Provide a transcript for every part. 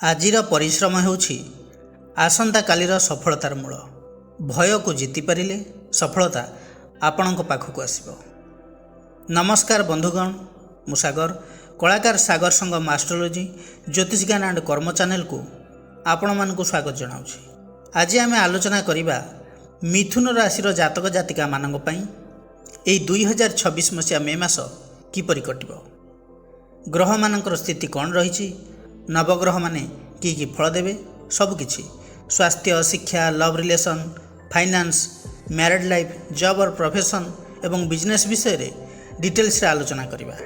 ଆଜିର ପରିଶ୍ରମ ହେଉଛି ଆସନ୍ତାକାଲିର ସଫଳତାର ମୂଳ। ଭୟକୁ ଜିତି ପାରିଲେ ସଫଳତା ଆପଣଙ୍କ ପାଖକୁ ଆସିବ। ନମସ୍କାର ବନ୍ଧୁଗଣ, ମୁଁ ସାଗର, କଳାକାର ସାଗର ସଂଘ ମାଷ୍ଟ୍ରୋଲୋଜି ଜ୍ୟୋତିଷଜ୍ଞାନ ଆଣ୍ଡ କର୍ମ ଚ୍ୟାନେଲକୁ ଆପଣମାନଙ୍କୁ ସ୍ୱାଗତ ଜଣାଉଛି। ଆଜି ଆମେ ଆଲୋଚନା କରିବା ମିଥୁନ ରାଶିର ଜାତକ ଜାତିକାମାନଙ୍କ ପାଇଁ ଏହି 2026 ମସିହା ମେ ମାସ କିପରି କଟିବ, ଗ୍ରହମାନଙ୍କର ସ୍ଥିତି କ'ଣ ରହିଛି, ନବଗ୍ରହମାନେ କି କି ଫଳ ଦେବେ, ସବୁକିଛି ସ୍ୱାସ୍ଥ୍ୟ, ଶିକ୍ଷା, love relation, finance, married life, job or profession ଏବଂ ବିଜନେସ୍ ବିଷୟରେ ଡିଟେଲ୍ସରେ ଆଲୋଚନା କରିବା।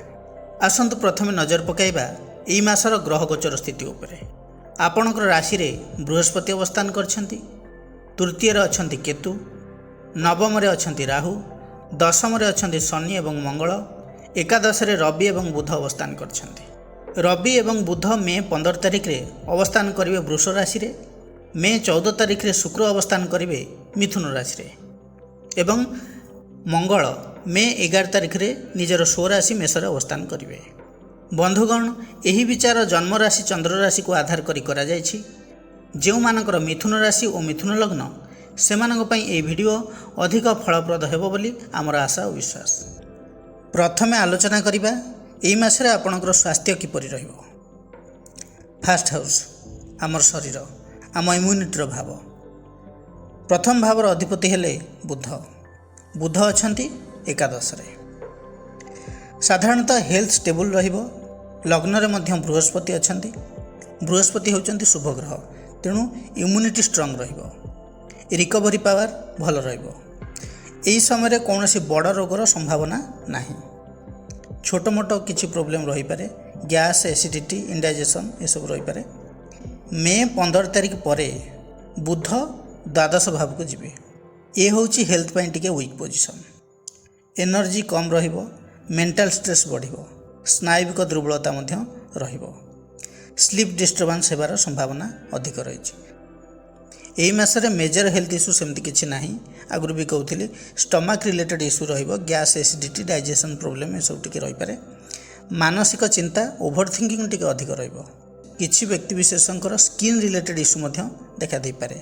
ଆସନ୍ତୁ ପ୍ରଥମେ ନଜର ପକାଇବା ଏହି ମାସର ଗ୍ରହ ଗୋଚର ସ୍ଥିତି ଉପରେ। ଆପଣଙ୍କର ରାଶିରେ ବୃହସ୍ପତି ଅବସ୍ଥାନ କରିଛନ୍ତି, ତୃତୀୟରେ ଅଛନ୍ତି କେତୁ, ନବମରେ ଅଛନ୍ତି ରାହୁ, ଦଶମରେ ଅଛନ୍ତି ଶନି ଏବଂ ମଙ୍ଗଳ, ଏକାଦଶରେ ରବି ଏବଂ ବୁଧ ଅବସ୍ଥାନ କରିଛନ୍ତି। ରବି ଏବଂ ବୁଧ ମେ 15 ତାରିଖରେ ଅବସ୍ଥାନ କରିବେ ବୃଷ ରାଶିରେ, ମେ 14 ତାରିଖରେ ଶୁକ୍ର ଅବସ୍ଥାନ କରିବେ ମିଥୁନ ରାଶିରେ ଏବଂ ମଙ୍ଗଳ ମେ 11 ତାରିଖରେ ନିଜର ସ୍ୱରାଶି ମେଷରେ ଅବସ୍ଥାନ କରିବେ। ବନ୍ଧୁଗଣ, ଏହି ବିଚାର ଜନ୍ମରାଶି ଚନ୍ଦ୍ର ରାଶିକୁ ଆଧାର କରି କରାଯାଇଛି। ଯେଉଁମାନଙ୍କର ମିଥୁନ ରାଶି ଓ ମିଥୁନ ଲଗ୍ନ, ସେମାନଙ୍କ ପାଇଁ ଏହି ଭିଡ଼ିଓ ଅଧିକ ଫଳପ୍ରଦ ହେବ ବୋଲି ଆମର ଆଶା ଓ ବିଶ୍ୱାସ। ପ୍ରଥମେ ଆଲୋଚନା କରିବା ଏହି ମାସରେ ଆପଣଙ୍କର ସ୍ୱାସ୍ଥ୍ୟ କିପରି ରହିବ। ଫାର୍ଷ୍ଟ ହାଉସ୍ ଆମର ଶରୀର, ଆମ ଇମ୍ୟୁନିଟିର ଭାବ। ପ୍ରଥମ ଭାବର ଅଧିପତି ହେଲେ ବୁଧ। ବୁଧ ଅଛନ୍ତି ଏକାଦଶରେ। ସାଧାରଣତଃ ହେଲ୍ଥ ଷ୍ଟେବୁଲ୍ ରହିବ। ଲଗ୍ନରେ ମଧ୍ୟ ବୃହସ୍ପତି ଅଛନ୍ତି। ବୃହସ୍ପତି ହେଉଛନ୍ତି ଶୁଭ ଗ୍ରହ, ତେଣୁ ଇମ୍ୟୁନିଟି ଷ୍ଟ୍ରଙ୍ଗ ରହିବ। ରିକଭରି ପାୱାର ଭଲ ରହିବ। ଏହି ସମୟରେ କୌଣସି ବଡ଼ ରୋଗର ସମ୍ଭାବନା ନାହିଁ। ଛୋଟ ମୋଟ କିଛି ପ୍ରୋବ୍ଲେମ୍ ରହିପାରେ, ଗ୍ୟାସ୍, ଏସିଡ଼ିଟି, ଇଣ୍ଡାଇଜେସନ୍ ଏସବୁ ରହିପାରେ। ମେ 15 ତାରିଖ ପରେ ବୁଧ ଦ୍ୱାଦଶ ଭାବକୁ ଯିବେ। ଏ ହେଉଛି ହେଲ୍ଥ ପାଇଁ ଟିକେ ୱିକ୍ ପୋଜିସନ୍। ଏନର୍ଜି କମ୍ ରହିବ, ମେଣ୍ଟାଲ୍ ଷ୍ଟ୍ରେସ୍ ବଢ଼ିବ, ସ୍ନାୟୁବିକ ଦୁର୍ବଳତା ମଧ୍ୟ ରହିବ। ସ୍ଲିପ୍ ଡିଷ୍ଟର୍ବାନ୍ସ ହେବାର ସମ୍ଭାବନା ଅଧିକ ରହିଛି। ଏହି ମାସରେ ମେଜର ହେଲ୍ଥ ଇସ୍ୟୁ ସେମିତି କିଛି ନାହିଁ। ଆଗରୁ ବି କହୁଥିଲି, ଷ୍ଟମାକ୍ ରିଲେଟେଡ୍ ଇସ୍ୟୁ ରହିବ, ଗ୍ୟାସ୍, ଏସିଡ଼ିଟି, ଡାଇଜେସନ୍ ପ୍ରୋବ୍ଲେମ୍ ଏସବୁ ଟିକେ ରହିପାରେ। ମାନସିକ ଚିନ୍ତା, ଓଭର ଥିଙ୍କିଂ ଟିକେ ଅଧିକ ରହିବ। କିଛି ବ୍ୟକ୍ତିବିଶେଷଙ୍କର ସ୍କିନ୍ ରିଲେଟେଡ୍ ଇସ୍ୟୁ ମଧ୍ୟ ଦେଖାଦେଇପାରେ।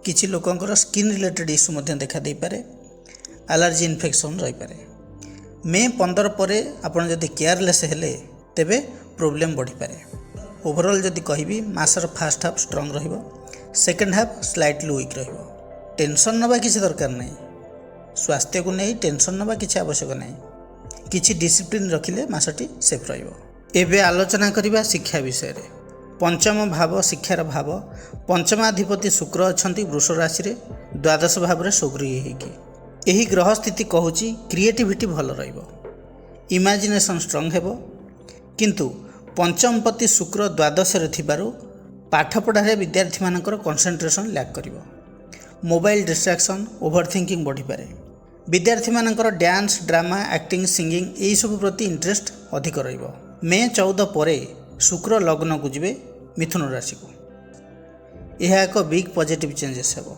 କିଛି ଲୋକଙ୍କର ସ୍କିନ୍ ରିଲେଟେଡ୍ ଇସ୍ୟୁ ମଧ୍ୟ ଦେଖାଦେଇପାରେ। ଆଲର୍ଜି ଇନଫେକ୍ସନ୍ ରହିପାରେ। ମେ 15 ପରେ ଆପଣ ଯଦି କେୟାରଲେସ୍ ହେଲେ ତେବେ ପ୍ରୋବ୍ଲେମ୍ ବଢ଼ିପାରେ। ଓଭରଅଲ୍ ଯଦି କହିବି, ମାସର ଫାର୍ଷ୍ଟ ହାଫ୍ ଷ୍ଟ୍ରଙ୍ଗ ରହିବ, ସେକେଣ୍ଡ ହାଫ୍ ସ୍ଲାଇଟଲି ୱିକ୍ ରହିବ। ଟେନସନ୍ ନେବା କିଛି ଦରକାର ନାହିଁ। ସ୍ୱାସ୍ଥ୍ୟକୁ ନେଇ ଟେନସନ୍ ନେବା କିଛି ଆବଶ୍ୟକ ନାହିଁ। କିଛି ଡିସିପ୍ଲିନ୍ ରଖିଲେ ମାସଟି ସେଫ୍ ରହିବ। ଏବେ ଆଲୋଚନା କରିବା ଶିକ୍ଷା ବିଷୟରେ। ପଞ୍ଚମ ଭାବ ଶିକ୍ଷାର ଭାବ। ପଞ୍ଚମାଧିପତି ଶୁକ୍ର ଅଛନ୍ତି ବୃଷ ରାଶିରେ, ଦ୍ୱାଦଶ ଭାବରେ ସକ୍ରିୟ ହୋଇକି। ଏହି ଗ୍ରହ ସ୍ଥିତି କହୁଛି କ୍ରିଏଟିଭିଟି ଭଲ ରହିବ, ଇମାଜିନେସନ୍ ଷ୍ଟ୍ରଙ୍ଗ ହେବ। କିନ୍ତୁ ପଞ୍ଚମପତି ଶୁକ୍ର ଦ୍ୱାଦଶରେ ଥିବାରୁ ପାଠପଢ଼ାରେ ବିଦ୍ୟାର୍ଥୀମାନଙ୍କର କନସେନ୍ଟ୍ରେସନ୍ ଲ୍ୟାକ୍ କରିବ। ମୋବାଇଲ୍ ଡିଷ୍ଟ୍ରାକ୍ସନ୍, ଓଭର ଥିଙ୍କିଂ ବଢ଼ିପାରେ। ବିଦ୍ୟାର୍ଥୀମାନଙ୍କର ଡ୍ୟାନ୍ସ, ଡ୍ରାମା, ଆକ୍ଟିଂ, ସିଙ୍ଗିଂ ଏହିସବୁ ପ୍ରତି ଇଣ୍ଟରେଷ୍ଟ ଅଧିକ ରହିବ। ମେ 14 ପରେ ଶୁକ୍ର ଲଗ୍ନକୁ ଯିବେ ମିଥୁନ ରାଶିକୁ। ଏହା ଏକ ବିଗ୍ ପଜିଟିଭ୍ ଚେଞ୍ଜେସ୍ ହେବ।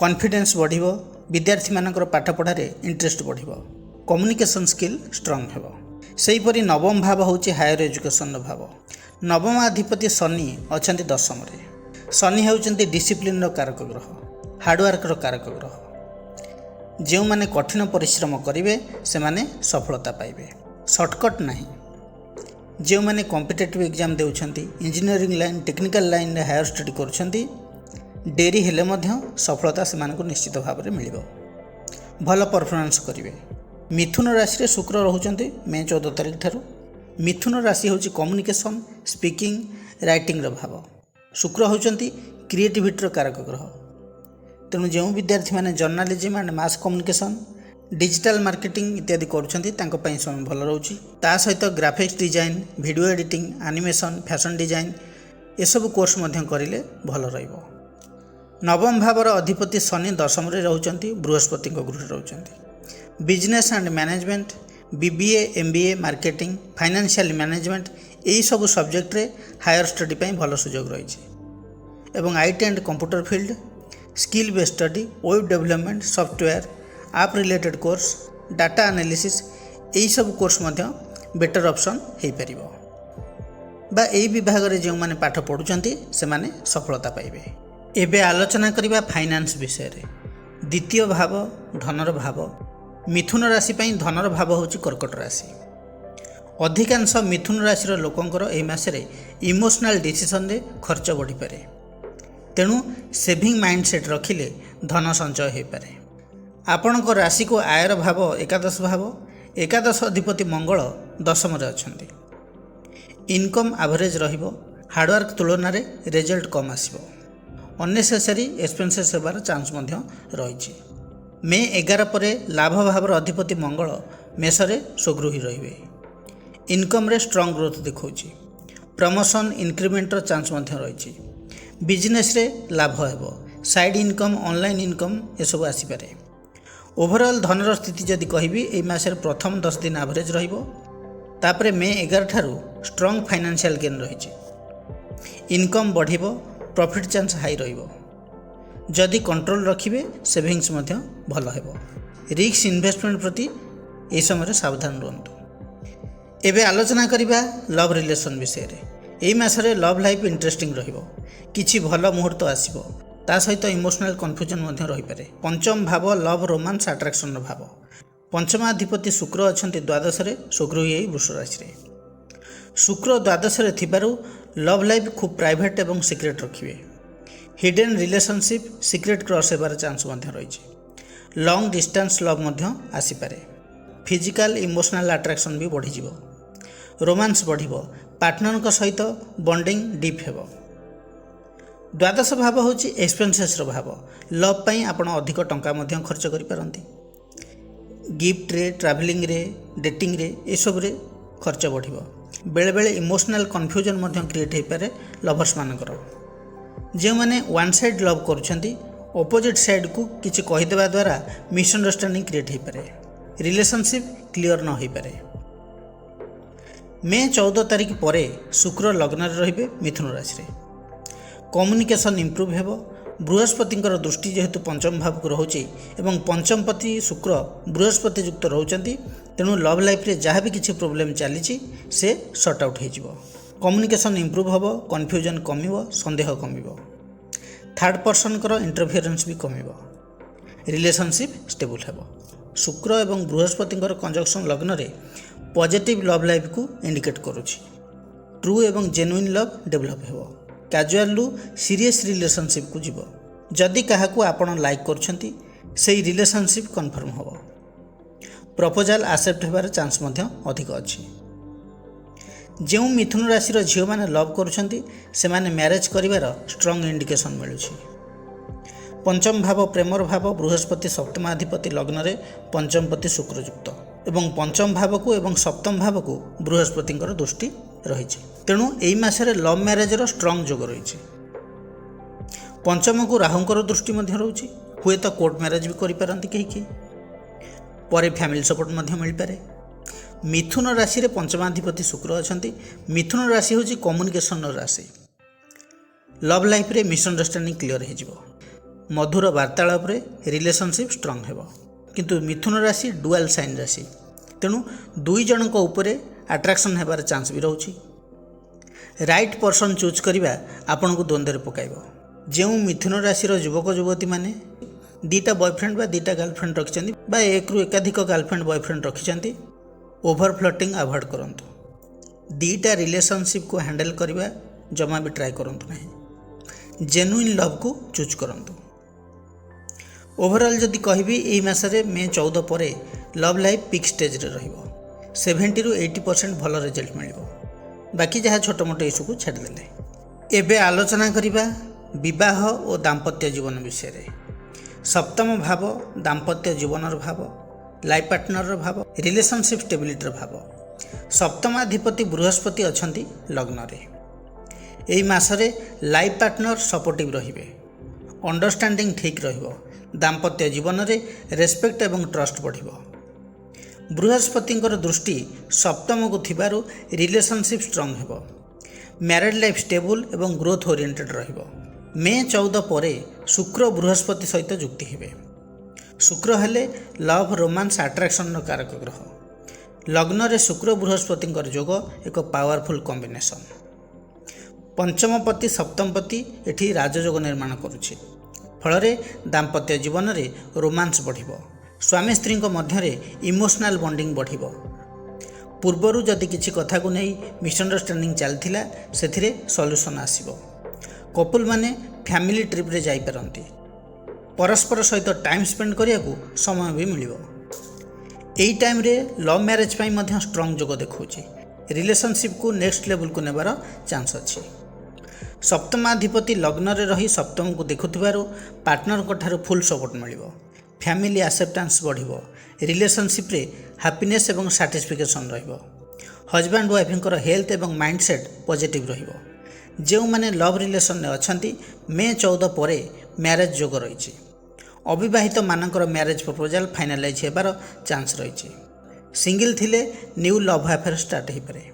କନଫିଡେନ୍ସ ବଢ଼ିବ। ବିଦ୍ୟାର୍ଥୀମାନଙ୍କର ପାଠପଢ଼ାରେ ଇଣ୍ଟରେଷ୍ଟ ବଢ଼ିବ। କମ୍ୟୁନିକେସନ୍ ସ୍କିଲ୍ ଷ୍ଟ୍ରଙ୍ଗ ହେବ। ସେହିପରି ନବମ ଭାବ ହେଉଛି ହାୟର ଏଜୁକେସନ୍ର ଭାବ। ନବମାଧିପତି ଶନି ଅଛନ୍ତି ଦଶମରେ। ଶନି ହେଉଛନ୍ତି ଡିସିପ୍ଲିନ୍ର କାରକ ଗ୍ରହ, ହାର୍ଡ଼ୱାର୍କର କାରକ ଗ୍ରହ। ଯେଉଁମାନେ କଠିନ ପରିଶ୍ରମ କରିବେ ସେମାନେ ସଫଳତା ପାଇବେ। ସର୍ଟକଟ୍ ନାହିଁ। ଯେଉଁମାନେ କମ୍ପିଟେଟିଭ୍ ଏକ୍ଜାମ୍ ଦେଉଛନ୍ତି, ଇଞ୍ଜିନିୟରିଂ ଲାଇନ୍, ଟେକ୍ନିକାଲ୍ ଲାଇନ୍ରେ ହାୟର ଷ୍ଟଡି କରୁଛନ୍ତି, ଡେରି ହେଲେ ମଧ୍ୟ ସଫଳତା ସେମାନଙ୍କୁ ନିଶ୍ଚିତ ଭାବରେ ମିଳିବ। ଭଲ ପରଫର୍ମାନ୍ସ କରିବେ। ମିଥୁନ ରାଶିରେ ଶୁକ୍ର ରହୁଛନ୍ତି ମେ 14 ତାରିଖ ଠାରୁ। ମିଥୁନ ରାଶି ହେଉଛି କମ୍ୟୁନିକେସନ୍, ସ୍ପିକିଂ, ରାଇଟିଂର ଭାବ। ଶୁକ୍ର ହେଉଛନ୍ତି କ୍ରିଏଟିଭିଟିର କାରକ ଗ୍ରହ। ତେଣୁ ଯେଉଁ ବିଦ୍ୟାର୍ଥୀମାନେ journalism and mass communication, digital marketing ଇତ୍ୟାଦି କରୁଛନ୍ତି, ତାଙ୍କ ପାଇଁ ସମୟ ଭଲ ରହୁଛି। ତା ସହିତ graphics design, video editing, animation, fashion design ଏସବୁ କୋର୍ସ ମଧ୍ୟ କରିଲେ ଭଲ ରହିବ। ନବମ ଭାବର ଅଧିପତି ଶନି ଦଶମରେ ରହୁଛନ୍ତି, ବୃହସ୍ପତିଙ୍କ ଗୃହରେ ରହୁଛନ୍ତି। Business and management, BBA, MBA, marketing, financial management ଏହିସବୁ ସବଜେକ୍ଟରେ ହାୟର ଷ୍ଟଡି ପାଇଁ ଭଲ ସୁଯୋଗ ରହିଛି। ଏବଂ IT and computer field, skill based study, web development, software, app related course, data analysis ଏହିସବୁ କୋର୍ସ ମଧ୍ୟ ବେଟର ଅପସନ୍ ହୋଇପାରିବ। बा एई विभाग रे जो माने पाठ पढुचंती से माने सफलता पाइबे। एबे आलोचना करिबा फाइनान्स विषय रे। द्वितीय भाव धनर भाव। मिथुन राशि पई धनर भाव होची कर्कट राशि। अधिकांश मिथुन राशि लोकंकर एई मासरे इमोशनल डिसीजन रे खर्च बढ़ी पारे। तेणु सेविंग माइंडसेट रखिले धन संचय हो पारे। आपणक राशि को आयर भाव एकादश भाव। एकादश अधिपति मंगल दशम रे अछंती। इनकम एवरेज रहिबो। हार्डवर्क तुलन में रिजल्ट कम आसिबो। अननेसेसरी एक्सपेंसेस होबार चांस मध्य रही। मे 11 पर लाभ भावर अधिपति मंगल मेषरे स्वगृही रहिबे। इनकम रे स्ट्रॉन्ग ग्रोथ देखौछि। प्रमोशन इंक्रीमेंटर चांस मध्य रही। बिजनेस रे लाभ हेबो। साइड इनकम ऑनलाइन इनकम ये सब आसी पारे। ओवरऑल धनर स्थिति जदि कहबी ए मासर प्रथम 10 दिन एवरेज रहिबो। तापरे मे 11 ठारू स्ट्रॉन्ग फाइनेंशियल गेन रही। इनकम बढ़िबो। प्रॉफिट चांस हाई रहिबो। जदि कंट्रोल रखिबे सेविंग्स मध्य भल हेबो। रिस्क इन्वेस्टमेंट प्रति ए समय सावधान रहंतु। एबे आलोचना करिबा लव रिलेशन विषय रे। एई मासरे लव लाइफ इंटरेस्टिंग रहिबो। किछि भल मुहूर्त आसिबो। ता सहित इमोशनल कन्फ्यूजन मध्य रही पारे। पंचम भाव लव रोमांस अट्राक्शन भाव। पंचमाधिपति शुक्र अछंती द्वादश रे स्वगृही वृष राशि रे। शुक्र द्वादश रे थिबारु लव लाइफ खूब प्राइवेट एवं सिक्रेट रखिबे। हिडन रिलेशनशिप सिक्रेट क्रॉस हेबार चांस मध्य रही। लॉन्ग डिस्टेंस लव मध्य आसी पारे। फिजिकल इमोशनल अट्राक्शन भी बढ़ी जिवो। रोमांस बढ़िबो। पार्टनर सहित बॉन्डिंग डीप हेबो। द्वादश भाव होची एक्सपेंसेस भाव। लव पई आपण अधिक टंका मध्य खर्च करि पारंती। गिफ्ट रे ट्रैवलिंग रे डेटिंग रे ए सब रे खर्च बढ़िबो। बेले बेले इमोशनल कन्फ्यूजन मध्य क्रिएट हो पारे लवर्स मानकर। जो माने वन साइड लव करुछंती ऑपोजिट साइड को किछि कहि देबा द्वारा मिसअंडरस्टैंडिंग क्रिएट हो पारे। रिलेशनशिप क्लियर न हो पारे। मे 14 तारिख पर शुक्र लग्न रे रहिबे मिथुन राशि रे। कम्युनिकेशन इंप्रूव हेबो। बृहस्पति दृष्टि जेहेतु पंचम भाव को रोचे एवं पंचमपति शुक्र बृहस्पति युक्त रोचंती। तेणु लव लाइफ रे जहाँ भी किसी प्रोब्लेम चली से सॉर्ट आउट हो। कम्युनिकेशन इंप्रूव हेबो। कन्फ्यूजन कमिबो। संदेह कमिबो। थर्ड पर्सन इंटरफियरेंस भी कमिबो। रिलेशनशिप स्टेबल हेबो। शुक्र एवं बृहस्पति कंजक्शन लग्न रे पॉजिटिव लव लाइफ को इंडिकेट करुछि। ट्रू एवं जेन्युइन लव डेवलप हेबो। कैजुअल सीरियस रिलेशनशिप को जीव। जदि क्या आपण लाइक करछंती से रिलेशनशिप कन्फर्म हेबो। प्रपोजल एक्सेप्ट होबार चांस मध्य अधिक अछि। जो मिथुन राशि झील मैंने लव करुछंती से माने मैरिज करिवार स्ट्रॉन्ग इंडिकेशन मिलुछि। पंचम भाव प्रेमर भाव। बृहस्पति सप्तमाधिपति लग्न रे पंचमपति शुक्र युक्त एवं पंचम भाव को एवं सप्तम भाव को बृहस्पति दृष्टि रही। तेणु एई मासरे लव मैरेज स्ट्रॉन्ग जोग रही। पंचम को राहुंकर दृष्टि मध्य रही। हुए तो कोर्ट मैरेज भी करिपारंती कहीं पर फैमिली सपोर्ट मध्य मिल पारे। मिथुन राशि रे पंचमाधिपति शुक्र अछंती। मिथुन राशि होची कम्युनिकेशन राशि। लव लाइफ रे मिसअंडरस्टैंडिंग क्लियर हो जिवो। मधुर वार्तालाप रे रिलेशनशिप स्ट्रॉन्ग हेबो। किंतु मिथुन राशि डुअल साइन राशि। तेणु दुई जनक उपरे अट्रैक्शन हेबार चांस भी रोची। राइट पर्सन चूज करिबा आपन को द्वंद्व पकाइबो। जो मिथुन राशि युवक युवती माने दीटा बॉयफ्रेंड बा दीटा गर्लफ्रेंड रखिछंती बा एक रु एकाधिक गर्लफ्रेंड बॉयफ्रेंड रखिछंती ओवर फ्लटिंग अवॉइड करंतु। दीटा रिलेशनशिप को हैंडल करिबा जमा भी ट्राई करंतु नहीं। जेन्युइन लव को चूज करंतु। ओवरऑल जदि कहबी एई मासरे मे 14 पर लव लाइफ पिक स्टेज रे रहिबो। 70 ରୁ 80% भल रिजल्ट मिलिबो। बाकी जहाँ छोट मोट इश्यू को छाड़देले। एबे आलोचना करिबा विवाह और दाम्पत्य जीवन विषय रे। सप्तम भाव दाम्पत्य जीवनर भाव। लाइफ पार्टनर भाव। रिलेशनशिप स्टेबिलिटी भाव। सप्तमाधिपति बृहस्पति अछंती लग्न रे। एई मासरे लाइफ पार्टनर सपोर्टिव रहिबे। अंडरस्टैंडिंग ठीक रहिबो। दाम्पत्य जीवन रे रेस्पेक्ट एवं ट्रस्ट बढ़िबो। बृहस्पति दृष्टि सप्तम को थिबारु रिलेशनशिप स्ट्रॉन्ग हेबो। मैरिड लाइफ स्टेबल एवं ग्रोथ ओरिएंटेड रहिबो। मे 14 पर शुक्र बृहस्पति सहित जुक्ति हेबे। शुक्र हेले लव रोमांस अट्रैक्शन कारक ग्रह। लग्न रे शुक्र बृहस्पति जोग एक पावरफुल कॉम्बिनेशन। पंचमपति सप्तमपति एठी राजयोग निर्माण करुछि फल दाम्पत्य जीवन में रोमांस बढ़िबो। स्वामी स्त्री मध्य इमोशनल बॉन्डिंग बढ़िबो। पूर्वर जदि किछि कथा को नहीं मिसअंडरस्टैंडिंग चलथिला सेथिरे सॉल्यूशन आसीबो। कपल माने फैमिली ट्रिप रे जाई परंती। परस्पर सहित टाइम स्पेंड करिया को समय भी मिलिबो। एई टाइम रे लव मैरिज पई मध्य स्ट्रांग जोग देखौछि। रिलेशनशिप को नेक्स्ट लेवल को नेबार चांस अछि। सप्तमाधिपति लग्न रे रही सप्तम को देखुथिबारो पार्टनर को ठारो फुल सपोर्ट मिलिबो। फैमिली एक्सेप्टेंस बढ़िबो। रिलेशनशिप रे हैप्पीनेस एवं सैटिस्फैक्शन रहिबो। हस्बैंड वाइफर हेल्थ एवं माइंडसेट पॉजिटिव रहिबो। जो माने लव रिलेशन में अछंती मे 14 परे मैरिज जोग रही। अविवाहित मानकर मैरिज प्रपोजल फाइनालाइज हेबार चांस रही। सिंगल थिले न्यू लव अफेयर स्टार्ट हो पारे।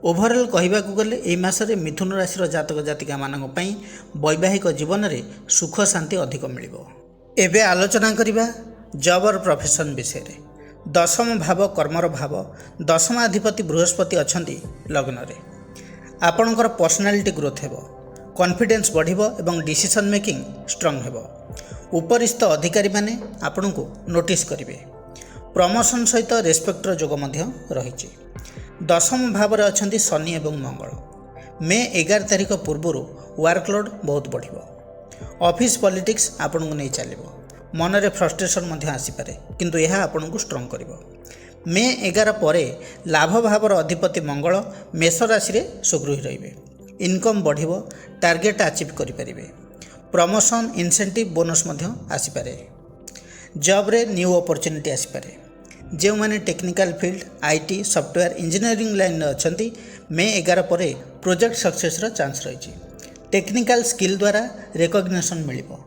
ओभरऑल कहबा को गले एई मासरे मिथुन राशि जातक जातिका मानक पई वैवाहिक जीवन में सुख शांति अधिक मिलिबो। एबे आलोचना करिबा जॉब और प्रोफेशन विषय रे। दशम भाव कर्मर भाव। दशमाधिपति बृहस्पति अछंती लग्न रे। आपणकर पर्सनालिटी ग्रोथ हेबो। कॉन्फिडेंस बढ़िबो एवं डिसीजन मेकिंग स्ट्रांग हेबो। उपरिस्थ अधिकारी माने आपन को नोटिस करिवे। प्रमोशन सहित रेस्पेक्टर जोग मध्य रहिछि। दशम भाव रे अछंती शनि एवं मंगल। मे 11 तारिख पूर्व वर्कलोड बहुत बढ़िबो। ऑफिस पॉलिटिक्स आपन को नहीं चलिबो। मन रे फ्रस्ट्रेशन मध्य आसी पारे किंतु यह आपन को स्ट्रांग करिवो। मे 11 परे लाभ भावर अधिपति मंगल मेष राशि रे सुगृही रहिबे। इनकम बढ़िबो। टार्गेट अचीव करि परिबे। प्रमोशन इंसेंटिव बोनस मध्य आसी पारे। जॉब रे न्यू अपॉर्चुनिटी आसी पारे। जो माने technical field IT software engineering line अछंती मे 11 परे प्रोजेक्ट सक्सेस रो चांस रही। टेक्निकल स्किल द्वारा रिकॉग्निशन मिलिबो।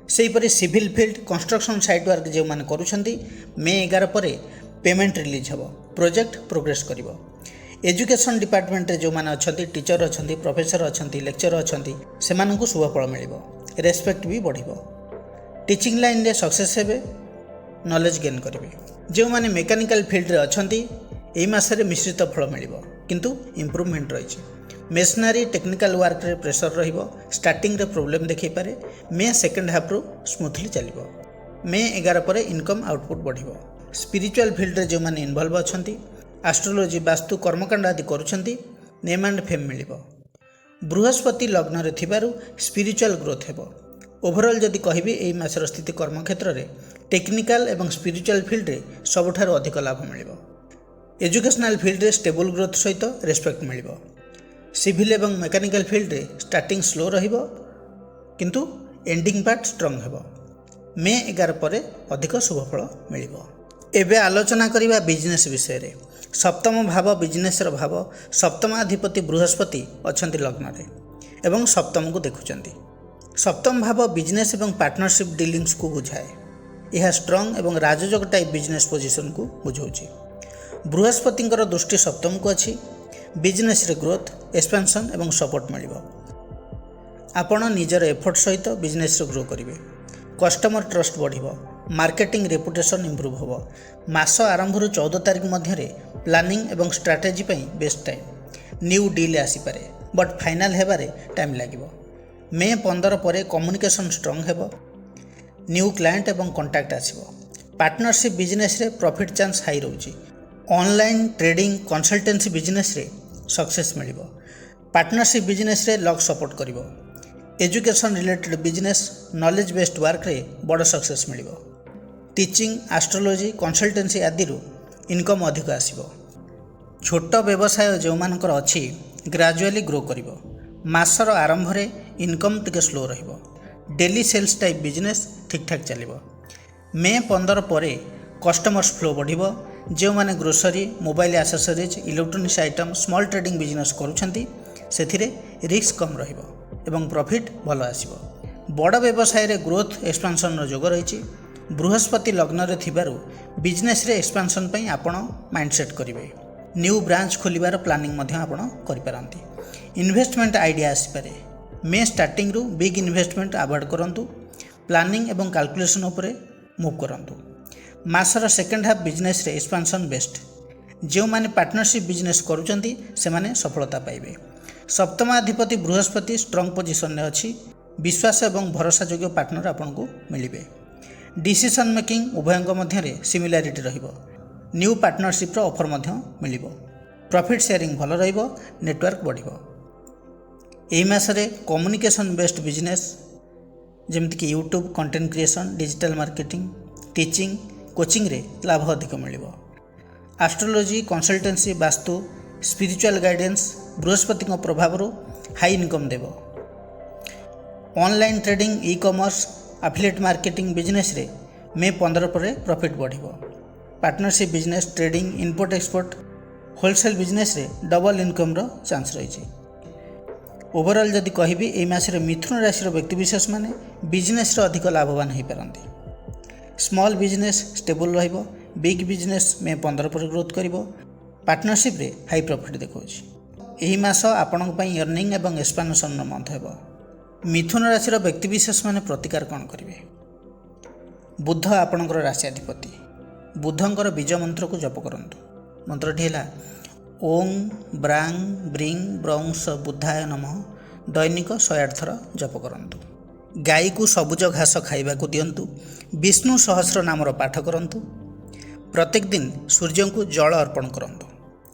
सेहीपरि civil field construction site work जो माने करूछंती मे 11 परे पेमेंट रिलीज हेबो। प्रोजेक्ट प्रोग्रेस करिवो। एजुकेशन डिपार्टमेंट रे जो माने अछंती टीचर अछंती प्रोफेसर अछंती लेक्चर अछंती सेमानकु शुभ फल मिलिबो। रेस्पेक्ट भी बढ़िबो। टीचिंग लाइन रे सक्सेस हेबे। नॉलेज गेन करिवे। जो माने मेकानिकल फील्ड रे अछंती एई मासरे मिश्रित फल मिलिबो किंतु इंप्रूवमेंट रहिछि। मेशनरी टेक्निकल वर्क रे प्रेशर रहिबो। स्टार्टिंग रे प्रॉब्लम देखै पारे। मे सेकंड हाफ रो स्मूथली चलिबो। मे 11 परे इनकम आउटपुट बढ़िबो। स्पिरिचुअल फील्ड रे जो माने इन्वॉल्व अछंती एस्ट्रोलॉजी वास्तु कर्मकांड आदि करूछंती नेम एंड फेम मिलिबो। बृहस्पति लग्न रे थिबारु स्पिरिचुअल ग्रोथ हेबो। ओवरऑल जदि कहबी एई मासर स्थिति कर्म क्षेत्र रे टेक्निकल एवं स्पिरिचुअल फील्ड रे सबठारु अधिक लाभ मिलिबो। एजुकेशनल फील्ड रे स्टेबल ग्रोथ सहित रेस्पेक्ट मिलिबो। सिविल एवं मेकानिकल फील्ड रे स्टार्टिंग स्लो रहिबो किंतु एंडिंग पार्ट स्ट्रांग हेबो। मे 11 परे अधिक शुभफल मिलिबो। एबे आलोचना करिबा बिजनेस विषय रे। सप्तम भाव बिजनेस रो भाव। सप्तमाधिपति बृहस्पति अछंती लग्न रे एवं सप्तम को देखुचंती। सप्तम भाव बिजनेस एवं पार्टनरशिप डीलिंग्स को बुझाए। यह स्ट्रांग एवं राजयोग टाइप बिजनेस पोजिशन को बुझाउछि। बृहस्पति दृष्टि सप्तम को अच्छी। बिजनेस रे ग्रोथ एक्सपेंशन एवं सपोर्ट मिलिबो। आपण निजर एफर्ट सहित बिजनेस रे ग्रो करिवे। कस्टमर ट्रस्ट बढ़िबो। मार्केटिंग रेपुटेशन इंप्रूव होबो। मास आरंभ 14 तारिख मध्य प्लानिंग एवं स्ट्राटेजी पई बेस्ट टाइम। न्यू डील आसी पारे बट फाइनल हेबारे टाइम लागिबो। मे 15 परे कम्युनिकेशन स्ट्रांग हेबो। न्यू क्लाइंट एवं कांटेक्ट आसीबो। पार्टनरशिप बिजनेस रे प्रॉफिट चांस हाई रहउची। ऑनलाइन ट्रेडिंग कंसल्टेंसी बिजनेस रे सक्सेस मिलिबो। पार्टनरशिप बिजनेस रे लक सपोर्ट करिवो। Education related business knowledge based work रे बड़ सक्सेस मिलिबो। टीचिंग एस्ट्रोलॉजी कंसल्टेंसी आदि रु इनकम अधिक आसीबो। छोट व्यवसाय जो मानकर अछि ग्रेजुअली ग्रो करिवो। मासर आरंभ रे इनकम टिके स्लो रहिबो। डेली सेल्स टाइप बिजनेस ठीक ठाक चलिबो। मे 15 परे कस्टमर्स फ्लो बढ़िबो। जो माने grocery mobile accessories electronics item small trading business करूछंती सेथिरे रिस्क कम रहिबो एवं प्रॉफिट भलो आसीबो। बड़ व्यवसाय रे ग्रोथ एक्सपेंशन रो जोग रहिछि। बृहस्पति लग्न रे थिबारु बिजनेस रे एक्सपेंशन पई आपण माइंडसेट करिवे। न्यू ब्रांच खोलिबार प्लानिंग मध्य आपण करि पारंती। इन्वेस्टमेंट आइडिया आसी पारे। मे स्टार्टिंग रु बिग इन्वेस्टमेंट अवॉइड करंतु। प्लानिंग एवं कैलकुलेशन उपरे मूव करंतु। मासर सेकेंड हाफ बिजनेस रे एक्सपेंशन बेस्ट। जो माने पार्टनरशिप बिजनेस करूचंती से माने सफलता पाइबे। सप्तमाधिपति बृहस्पति स्ट्रंग पोजिशन में अच्छी विश्वास एवं भरोसायोग्य पार्टनर आपको मिले। डिसीजन मेकिंग उभयों मध्य सिमिलारिटी रहिबो। न्यू पार्टनरशिप ऑफर मिल। प्रॉफिट शेयरिंग भल रहिबो। नेटवर्क बढ़िबो। एही मासरे कम्युनिकेशन बेस्ड बिजनेस जमिति कि YouTube content creation digital marketing teaching coaching रे लाभ अधिक मिलिबो। एस्ट्रोलॉजी कंसल्टेंसी वास्तु स्पिरिचुअल गाइडेंस बृहस्पति प्रभाव हाई इनकम देव। Online trading e commerce affiliate marketing business रे मे 15 पर प्रॉफिट बढ़िबो। Partnership business trading import export wholesale business रे डबल इनकम रो चांस रही। ओवरऑल जदि कहबी ए मासरे मिथुन राशि व्यक्तिविशेष माने बिजनेस रे अधिक लाभवान हो पारंती। स्मॉल बिजनेस स्टेबल रहिबो। बिग बिजनेस मे 15 पर ग्रोथ करिबो। पार्टनरशिप रे हाई प्रॉफिट देखौछि। एही मास आपनक पई अर्निंग एवं एक्सपांशन रो मंथ हेबो। मिथुन राशि व्यक्तिविशेष माने प्रतिकार कोन करिवे। बुध आपनकर राशि अधिपति। बुधंकर बीज मंत्र को जप करंतु। मंत्रटी है ओं ब्रांग ब्रिंग ब्रौंस बुद्धाय नमः। दैनिक 108 थर जप करंतु। गाई को सबुज घास खाइबा को दियंतु। विष्णु सहस्र नामर पाठ करंतु। प्रत्येक दिन सूर्य को जल अर्पण करंतु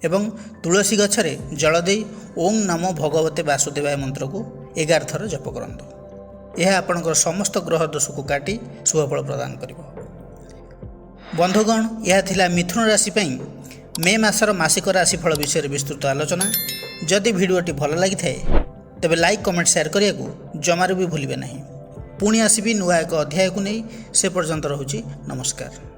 एवं तुलसी गछरे जल दे ओं नमो भगवते वासुदेवाय मंत्र को 11 थर जप करंतु। यह आपनकर समस्त ग्रह दोष को काटी शुभफल प्रदान करिवो। बंधुगण यह थिला मिथुन राशि पई मे मासर मासिक राशिफल विषय विस्तृत आलोचना। जदि भिडियोटी भल लगी थाए तेबे लाइक कमेंट शेयर करिया को जमारू भी भूलिबे नहीं। पुणी आसीबी नुआ एक अध्याय को नहीं। से पर्यंत रहुछि नमस्कार।